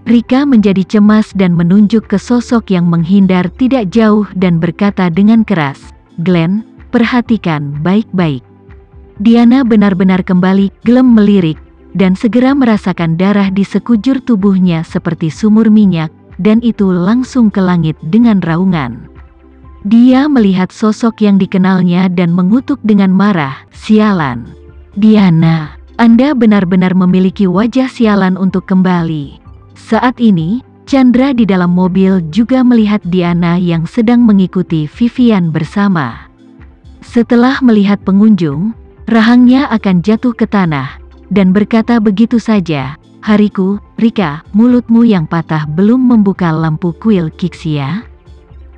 Rika menjadi cemas dan menunjuk ke sosok yang menghindar tidak jauh dan berkata dengan keras, "Glenn, perhatikan baik-baik." Diana benar-benar kembali gelem melirik, dan segera merasakan darah di sekujur tubuhnya seperti sumur minyak, dan itu langsung ke langit dengan raungan. Dia melihat sosok yang dikenalnya dan mengutuk dengan marah, "Sialan. Diana, Anda benar-benar memiliki wajah sialan untuk kembali." Saat ini, Chandra di dalam mobil juga melihat Diana yang sedang mengikuti Vivian bersama. Setelah melihat pengunjung, rahangnya akan jatuh ke tanah, dan berkata begitu saja, "Hariku, Rika, mulutmu yang patah belum membuka lampu kuil Kixia.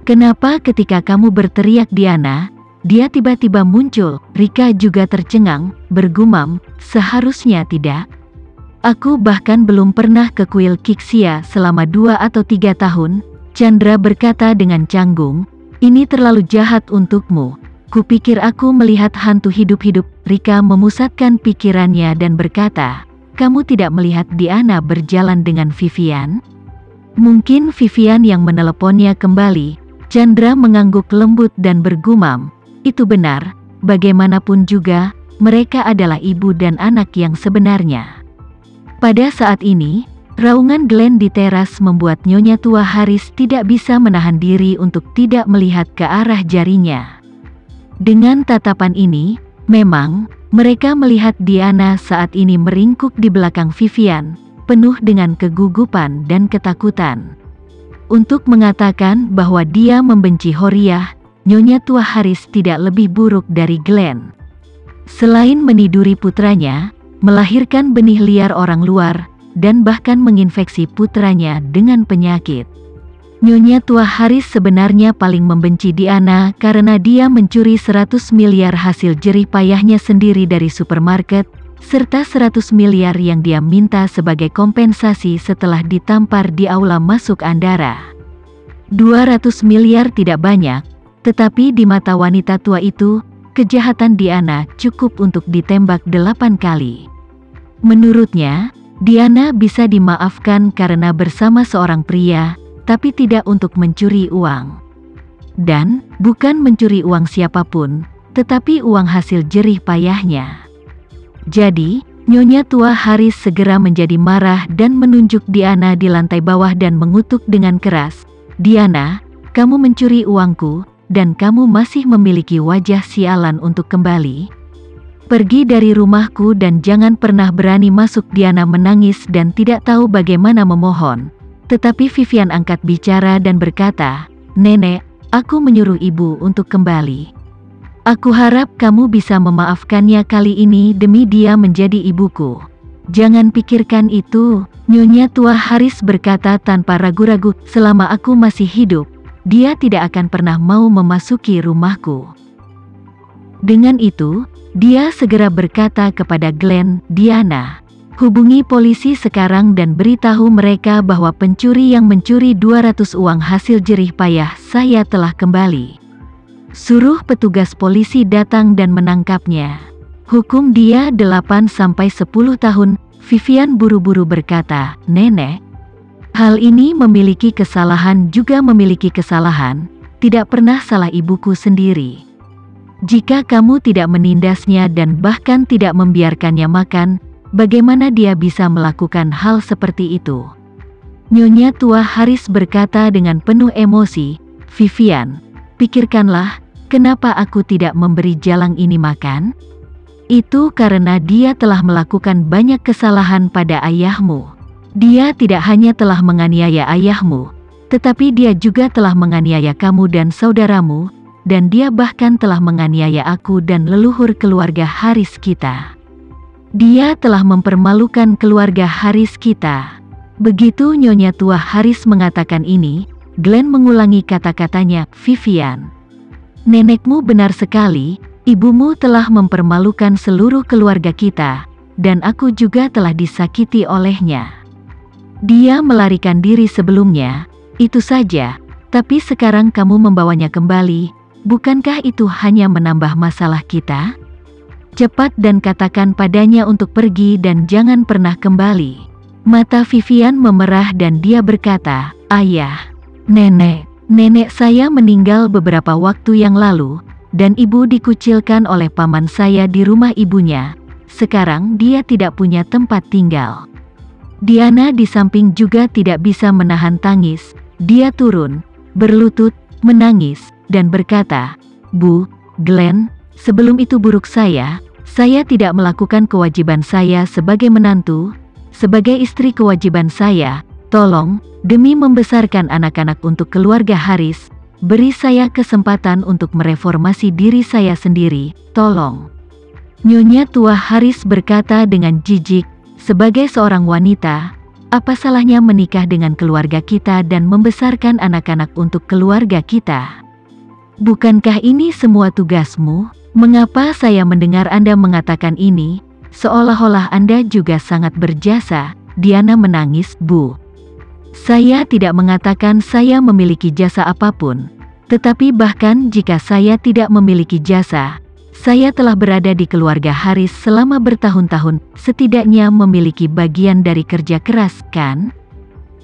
Kenapa ketika kamu berteriak Diana, dia tiba-tiba muncul?" Rika juga tercengang, bergumam, "Seharusnya tidak. Aku bahkan belum pernah ke kuil Kixia selama 2 atau 3 tahun. Chandra berkata dengan canggung, "Ini terlalu jahat untukmu. Kupikir aku melihat hantu hidup-hidup." Rika memusatkan pikirannya dan berkata, "Kamu tidak melihat Diana berjalan dengan Vivian?" Mungkin Vivian yang meneleponnya kembali. Chandra mengangguk lembut dan bergumam, "Itu benar, bagaimanapun juga, mereka adalah ibu dan anak yang sebenarnya." Pada saat ini, raungan Glenn di teras membuat Nyonya Tua Haris tidak bisa menahan diri untuk tidak melihat ke arah jarinya. Dengan tatapan ini, memang, mereka melihat Diana saat ini meringkuk di belakang Vivian, penuh dengan kegugupan dan ketakutan. Untuk mengatakan bahwa dia membenci Horiah, Nyonya Tua Haris tidak lebih buruk dari Glenn. Selain meniduri putranya, melahirkan benih liar orang luar, dan bahkan menginfeksi putranya dengan penyakit. Nyonya Tua Haris sebenarnya paling membenci Diana karena dia mencuri 100 miliar hasil jerih payahnya sendiri dari supermarket, serta 100 miliar yang dia minta sebagai kompensasi setelah ditampar di aula masuk Andara. 200 miliar tidak banyak, tetapi di mata wanita tua itu, kejahatan Diana cukup untuk ditembak 8 kali. Menurutnya, Diana bisa dimaafkan karena bersama seorang pria, tapi tidak untuk mencuri uang. Dan, bukan mencuri uang siapapun, tetapi uang hasil jerih payahnya. Jadi, Nyonya Tua Haris segera menjadi marah dan menunjuk Diana di lantai bawah dan mengutuk dengan keras, "Diana, kamu mencuri uangku, dan kamu masih memiliki wajah sialan untuk kembali. Pergi dari rumahku dan jangan pernah berani masuk." Diana menangis dan tidak tahu bagaimana memohon. Tetapi Vivian angkat bicara dan berkata, "Nenek, aku menyuruh ibu untuk kembali. Aku harap kamu bisa memaafkannya kali ini demi dia menjadi ibuku." "Jangan pikirkan itu," Nyonya Tua Haris berkata tanpa ragu-ragu, "selama aku masih hidup, dia tidak akan pernah mau memasuki rumahku." Dengan itu, dia segera berkata kepada Glenn, "Diana, hubungi polisi sekarang dan beritahu mereka bahwa pencuri yang mencuri 200 uang hasil jerih payah saya telah kembali. Suruh petugas polisi datang dan menangkapnya. Hukum dia 8-10 tahun." Vivian buru-buru berkata, "Nenek, hal ini memiliki kesalahan juga memiliki kesalahan, tidak pernah salah ibuku sendiri. Jika kamu tidak menindasnya dan bahkan tidak membiarkannya makan, bagaimana dia bisa melakukan hal seperti itu?" Nyonya Tua Haris berkata dengan penuh emosi, "Vivian, pikirkanlah, kenapa aku tidak memberi jalang ini makan? Itu karena dia telah melakukan banyak kesalahan pada ayahmu. Dia tidak hanya telah menganiaya ayahmu, tetapi dia juga telah menganiaya kamu dan saudaramu, dan dia bahkan telah menganiaya aku dan leluhur keluarga Haris kita. Dia telah mempermalukan keluarga Haris kita." Begitu Nyonya Tua Haris mengatakan ini, Glenn mengulangi kata-katanya, "Vivian, nenekmu benar sekali, ibumu telah mempermalukan seluruh keluarga kita, dan aku juga telah disakiti olehnya. Dia melarikan diri sebelumnya, itu saja, tapi sekarang kamu membawanya kembali. Bukankah itu hanya menambah masalah kita? Cepat dan katakan padanya untuk pergi dan jangan pernah kembali." Mata Vivian memerah dan dia berkata, "Ayah, nenek saya meninggal beberapa waktu yang lalu, dan ibu dikucilkan oleh paman saya di rumah ibunya. Sekarang dia tidak punya tempat tinggal." Diana di samping juga tidak bisa menahan tangis. Dia turun, berlutut, menangis, dan berkata, "Bu, Glenn, sebelum itu buruk saya tidak melakukan kewajiban saya sebagai menantu. Sebagai istri kewajiban saya, tolong, demi membesarkan anak-anak untuk keluarga Haris, beri saya kesempatan untuk mereformasi diri saya sendiri, tolong." Nyonya tua Haris berkata dengan jijik, "Sebagai seorang wanita, apa salahnya menikah dengan keluarga kita dan membesarkan anak-anak untuk keluarga kita? Bukankah ini semua tugasmu? Mengapa saya mendengar Anda mengatakan ini? Seolah-olah Anda juga sangat berjasa." Diana menangis, "Bu, saya tidak mengatakan saya memiliki jasa apapun. Tetapi bahkan jika saya tidak memiliki jasa, saya telah berada di keluarga Haris selama bertahun-tahun, setidaknya memiliki bagian dari kerja keras, kan?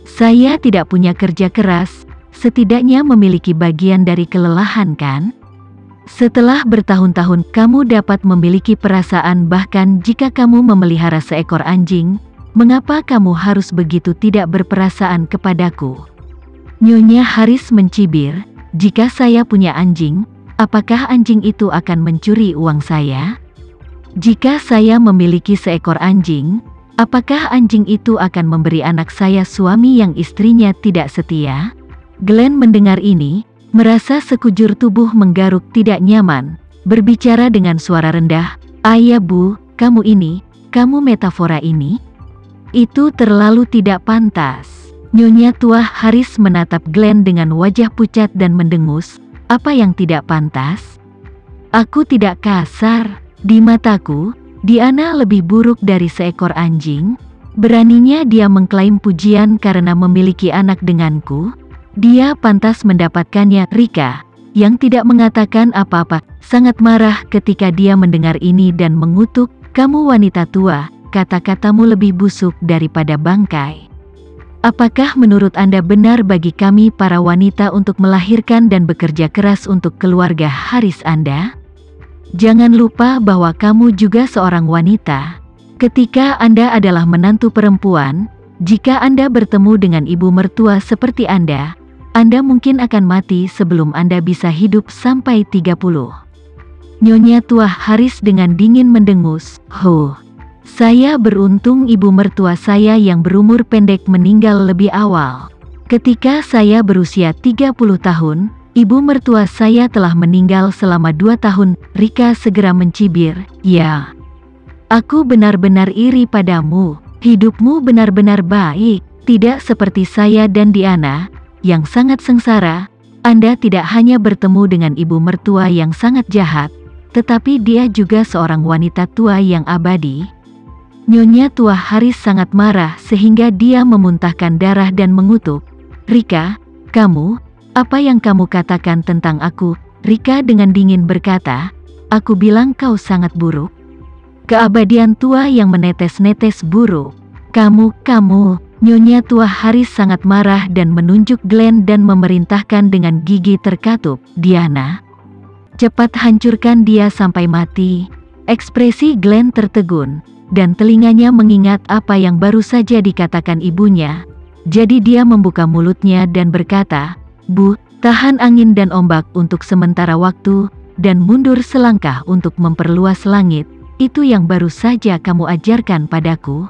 Saya tidak punya kerja keras, setidaknya memiliki bagian dari kelelahan, kan? Setelah bertahun-tahun, kamu dapat memiliki perasaan bahkan jika kamu memelihara seekor anjing. Mengapa kamu harus begitu tidak berperasaan kepadaku?" Nyonya Haris mencibir, "Jika saya punya anjing, apakah anjing itu akan mencuri uang saya? Jika saya memiliki seekor anjing, apakah anjing itu akan memberi anak saya suami yang istrinya tidak setia?" Glenn mendengar ini, merasa sekujur tubuh menggaruk tidak nyaman, berbicara dengan suara rendah, "Ayah Bu, kamu metafora ini? Itu terlalu tidak pantas." Nyonya tua Haris menatap Glenn dengan wajah pucat dan mendengus, "Apa yang tidak pantas? Aku tidak kasar. Di mataku, Diana lebih buruk dari seekor anjing. Beraninya dia mengklaim pujian karena memiliki anak denganku. Dia pantas mendapatkannya." Rika, yang tidak mengatakan apa-apa, sangat marah ketika dia mendengar ini dan mengutuk, "Kamu wanita tua, kata-katamu lebih busuk daripada bangkai. Apakah menurut Anda benar bagi kami para wanita untuk melahirkan dan bekerja keras untuk keluarga Haris Anda? Jangan lupa bahwa kamu juga seorang wanita. Ketika Anda adalah menantu perempuan, jika Anda bertemu dengan ibu mertua seperti Anda mungkin akan mati sebelum Anda bisa hidup sampai 30. Nyonya tua Haris dengan dingin mendengus, Saya beruntung ibu mertua saya yang berumur pendek meninggal lebih awal. Ketika saya berusia 30 tahun, ibu mertua saya telah meninggal selama 2 tahun. Rika segera mencibir, "Ya, aku benar-benar iri padamu. Hidupmu benar-benar baik, tidak seperti saya dan Diana, yang sangat sengsara. Anda tidak hanya bertemu dengan ibu mertua yang sangat jahat, tetapi dia juga seorang wanita tua yang abadi." Nyonya tua Haris sangat marah sehingga dia memuntahkan darah dan mengutuk, "Rika, apa yang kamu katakan tentang aku?" Rika dengan dingin berkata, "Aku bilang kau sangat buruk. Keabadian tua yang menetes-netes buruk. Kamu." Nyonya tua Haris sangat marah dan menunjuk Glenn dan memerintahkan dengan gigi terkatup, "Diana, cepat hancurkan dia sampai mati." Ekspresi Glenn tertegun, dan telinganya mengingat apa yang baru saja dikatakan ibunya. Jadi dia membuka mulutnya dan berkata, "Bu, tahan angin dan ombak untuk sementara waktu, dan mundur selangkah untuk memperluas langit. Itu yang baru saja kamu ajarkan padaku."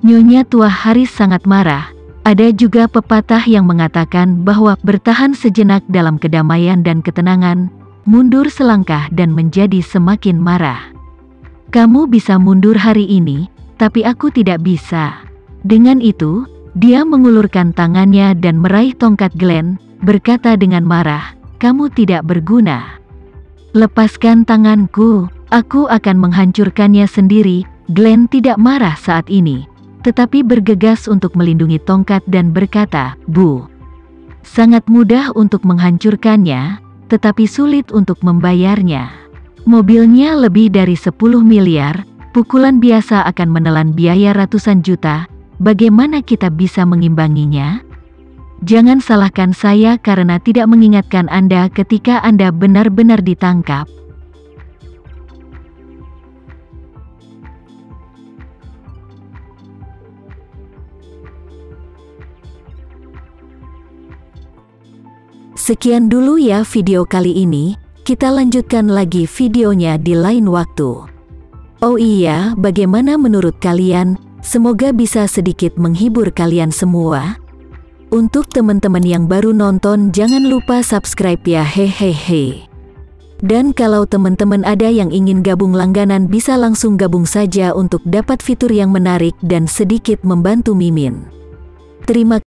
Nyonya tua Haris sangat marah. Ada juga pepatah yang mengatakan bahwa bertahan sejenak dalam kedamaian dan ketenangan, mundur selangkah dan menjadi semakin marah. "Kamu bisa mundur hari ini, tapi aku tidak bisa." Dengan itu, dia mengulurkan tangannya dan meraih tongkat Glenn, berkata dengan marah, "Kamu tidak berguna. Lepaskan tanganku, aku akan menghancurkannya sendiri." Glenn tidak marah saat ini, tetapi bergegas untuk melindungi tongkat dan berkata, "Bu, sangat mudah untuk menghancurkannya, tetapi sulit untuk membayarnya. Mobilnya lebih dari 10 miliar, pukulan biasa akan menelan biaya ratusan juta, bagaimana kita bisa mengimbanginya? Jangan salahkan saya karena tidak mengingatkan Anda ketika Anda benar-benar ditangkap. Sekian dulu ya video kali ini, kita lanjutkan lagi videonya di lain waktu. Oh iya, bagaimana menurut kalian? Semoga bisa sedikit menghibur kalian semua. Untuk teman-teman yang baru nonton, jangan lupa subscribe ya, hehehe. Dan kalau teman-teman ada yang ingin gabung langganan, bisa langsung gabung saja untuk dapat fitur yang menarik dan sedikit membantu Mimin. Terima kasih.